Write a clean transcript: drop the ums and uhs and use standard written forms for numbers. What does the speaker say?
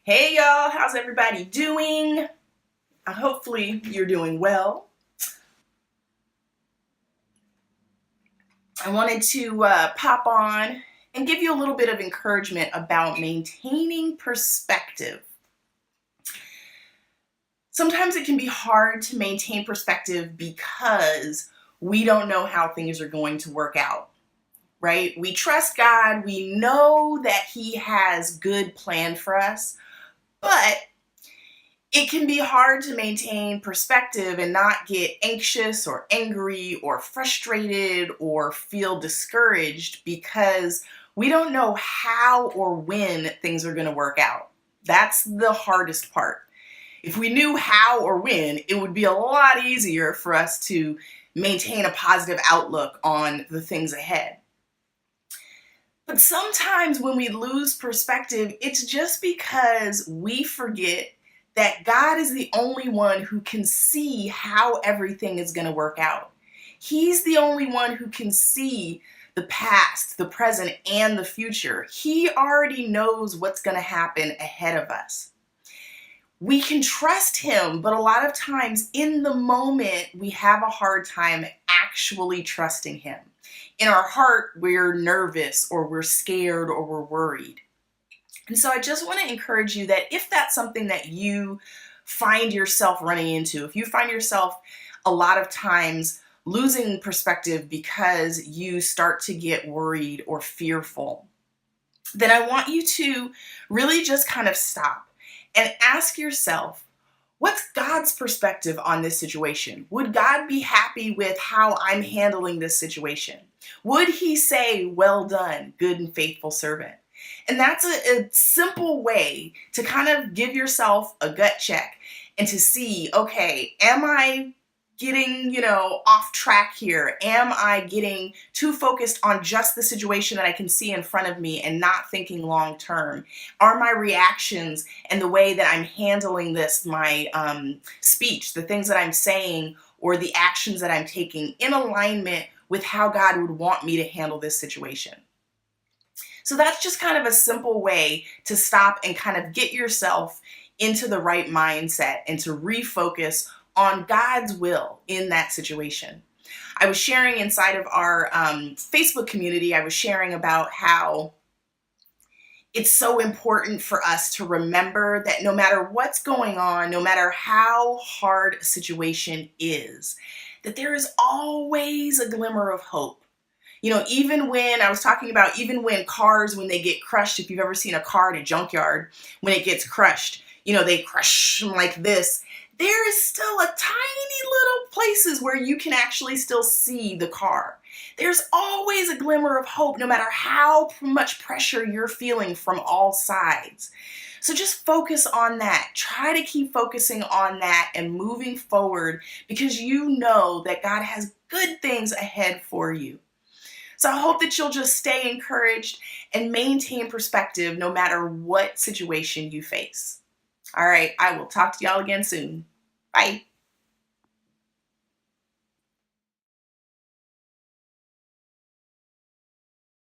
Hey y'all, how's everybody doing? Hopefully you're doing well. I wanted to pop on and give you a little bit of encouragement about maintaining perspective. Sometimes it can be hard to maintain perspective because we don't know how things are going to work out, right? We trust God, we know that He has good plan for us, but it can be hard to maintain perspective and not get anxious or angry or frustrated or feel discouraged because we don't know how or when things are going to work out. That's the hardest part. If we knew how or when, it would be a lot easier for us to maintain a positive outlook on the things ahead. But sometimes when we lose perspective, it's just because we forget that God is the only one who can see how everything is going to work out. He's the only one who can see the past, the present, and the future. He already knows what's going to happen ahead of us. We can trust Him, but a lot of times in the moment, we have a hard time actually trusting Him. In our heart, we're nervous or we're scared or we're worried. And so I just want to encourage you that if that's something that you find yourself running into, if you find yourself a lot of times losing perspective because you start to get worried or fearful, then I want you to really just kind of stop and ask yourself, what's God's perspective on this situation? Would God be happy with how I'm handling this situation? Would He say, well done, good and faithful servant? And that's a simple way to kind of give yourself a gut check and to see, okay, am I getting, off track here? Am I getting too focused on just the situation that I can see in front of me and not thinking long term? Are my reactions and the way that I'm handling this, my speech, the things that I'm saying, or the actions that I'm taking in alignment with how God would want me to handle this situation? So that's just kind of a simple way to stop and kind of get yourself into the right mindset and to refocus on God's will in that situation. I was sharing inside of our Facebook community, I was sharing about how it's so important for us to remember that no matter what's going on, no matter how hard a situation is, that there is always a glimmer of hope. Even when I was talking about, even when cars, when they get crushed, if you've ever seen a car in a junkyard, when it gets crushed, they crush them like this. There is still a tiny little places where you can actually still see the car. There's always a glimmer of hope, no matter how much pressure you're feeling from all sides. So just focus on that. Try to keep focusing on that and moving forward because you know that God has good things ahead for you. So I hope that you'll just stay encouraged and maintain perspective no matter what situation you face. All right, I will talk to y'all again soon. Bye.